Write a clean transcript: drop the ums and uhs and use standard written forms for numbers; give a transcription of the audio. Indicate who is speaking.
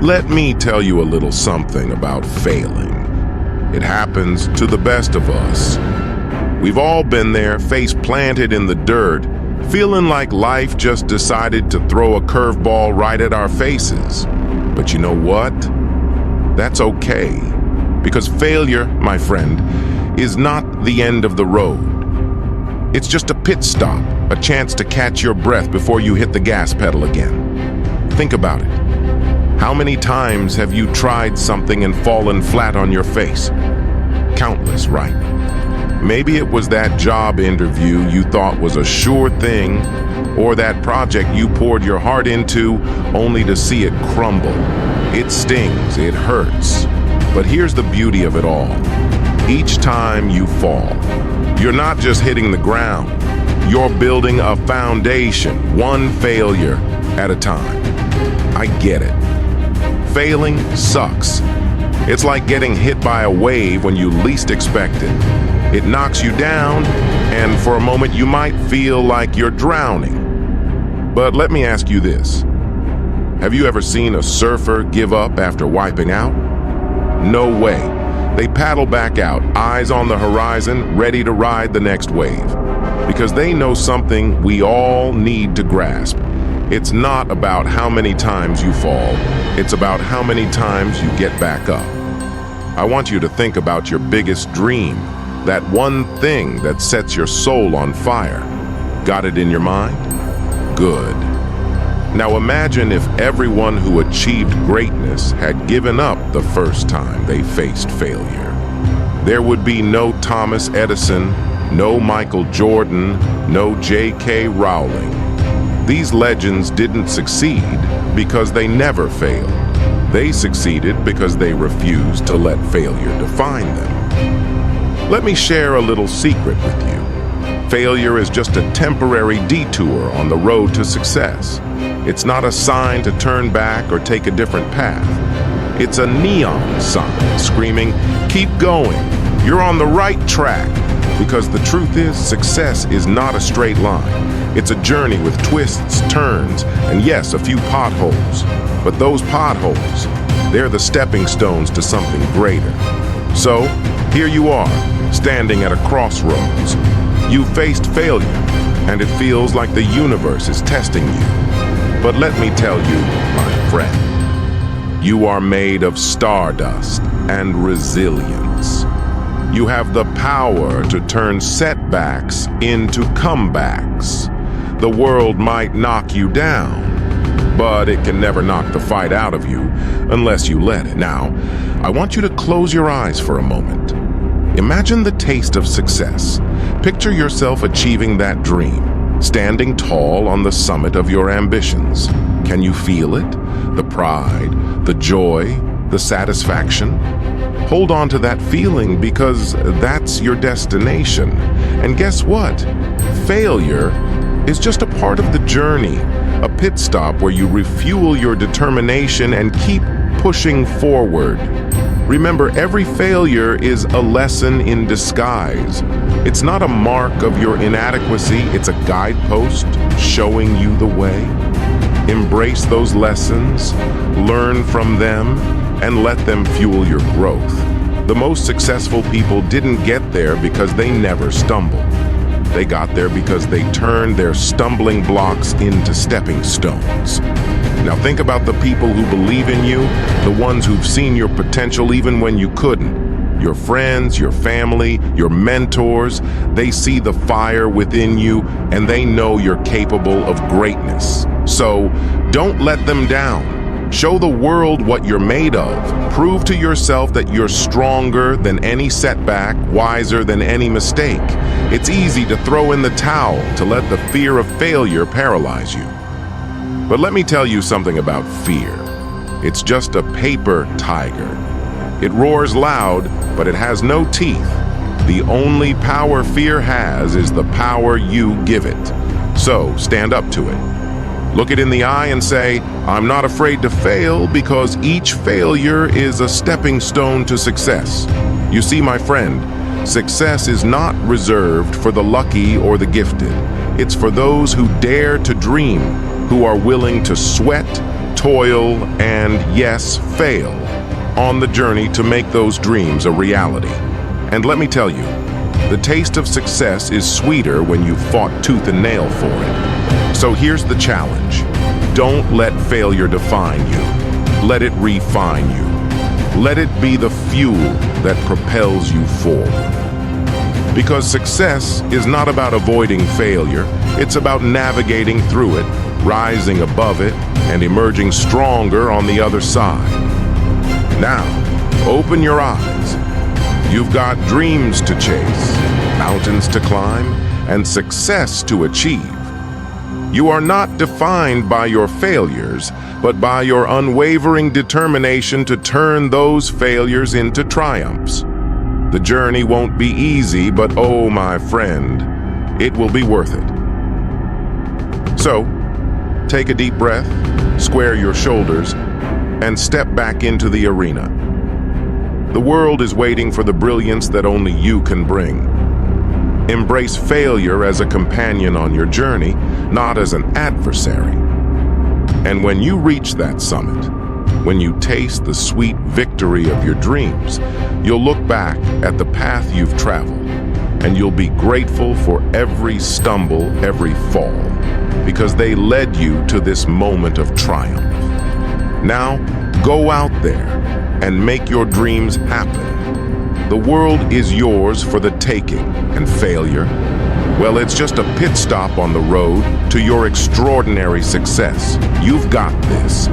Speaker 1: Let me tell you a little something about failing. It happens to the best of us. We've all been there, face planted in the dirt, feeling like life just decided to throw a curveball right at our faces. But you know what? That's okay. Because failure, my friend, is not the end of the road. It's just a pit stop, a chance to catch your breath before you hit the gas pedal again. Think about it. How many times have you tried something and fallen flat on your face? Countless, right? Maybe it was that job interview you thought was a sure thing, or that project you poured your heart into only to see it crumble. It stings, it hurts. But here's the beauty of it all. Each time you fall, you're not just hitting the ground. You're building a foundation, one failure at a time. I get it. Failing sucks. It's like getting hit by a wave when you least expect it. It knocks you down, and for a moment you might feel like you're drowning. But let me ask you this. Have you ever seen a surfer give up after wiping out? No way. They paddle back out, eyes on the horizon, ready to ride the next wave. Because they know something we all need to grasp. It's not about how many times you fall, it's about how many times you get back up. I want you to think about your biggest dream, that one thing that sets your soul on fire. Got it in your mind? Good. Now imagine if everyone who achieved greatness had given up the first time they faced failure. There would be no Thomas Edison, no Michael Jordan, no J.K. Rowling. These legends didn't succeed because they never failed. They succeeded because they refused to let failure define them. Let me share a little secret with you. Failure is just a temporary detour on the road to success. It's not a sign to turn back or take a different path. It's a neon sign screaming, "Keep going, you're on the right track." Because the truth is, success is not a straight line. It's a journey with twists, turns, and yes, a few potholes. But those potholes, they're the stepping stones to something greater. So, here you are, standing at a crossroads. You faced failure, and it feels like the universe is testing you. But let me tell you, my friend, you are made of stardust and resilience. You have the power to turn setbacks into comebacks. The world might knock you down, but it can never knock the fight out of you unless you let it. Now, I want you to close your eyes for a moment. Imagine the taste of success. Picture yourself achieving that dream, standing tall on the summit of your ambitions. Can you feel it? The pride, the joy, the satisfaction? Hold on to that feeling because that's your destination. And guess what? Failure is just a part of the journey, a pit stop where you refuel your determination and keep pushing forward. Remember, every failure is a lesson in disguise. It's not a mark of your inadequacy, it's a guidepost showing you the way. Embrace those lessons, learn from them, and let them fuel your growth. The most successful people didn't get there because they never stumbled. They got there because they turned their stumbling blocks into stepping stones. Now think about the people who believe in you, the ones who've seen your potential even when you couldn't. Your friends, your family, your mentors, they see the fire within you and they know you're capable of greatness. So don't let them down. Show the world what you're made of. Prove to yourself that you're stronger than any setback, wiser than any mistake. It's easy to throw in the towel, to let the fear of failure paralyze you. But let me tell you something about fear. It's just a paper tiger. It roars loud, but it has no teeth. The only power fear has is the power you give it. So stand up to it. Look it in the eye and say, "I'm not afraid to fail because each failure is a stepping stone to success." You see, my friend, success is not reserved for the lucky or the gifted. It's for those who dare to dream, who are willing to sweat, toil, and yes, fail on the journey to make those dreams a reality. And let me tell you, the taste of success is sweeter when you've fought tooth and nail for it. So here's the challenge. Don't let failure define you. Let it refine you. Let it be the fuel that propels you forward. Because success is not about avoiding failure, it's about navigating through it, rising above it, and emerging stronger on the other side. Now, open your eyes. You've got dreams to chase, mountains to climb, and success to achieve. You are not defined by your failures, but by your unwavering determination to turn those failures into triumphs. The journey won't be easy, but oh, my friend, it will be worth it. So, take a deep breath, square your shoulders, and step back into the arena. The world is waiting for the brilliance that only you can bring. Embrace failure as a companion on your journey, not as an adversary. And when you reach that summit, when you taste the sweet victory of your dreams, you'll look back at the path you've traveled, and you'll be grateful for every stumble, every fall, because they led you to this moment of triumph. Now, go out there and make your dreams happen. The world is yours for the taking, and failure, well, it's just a pit stop on the road to your extraordinary success. You've got this.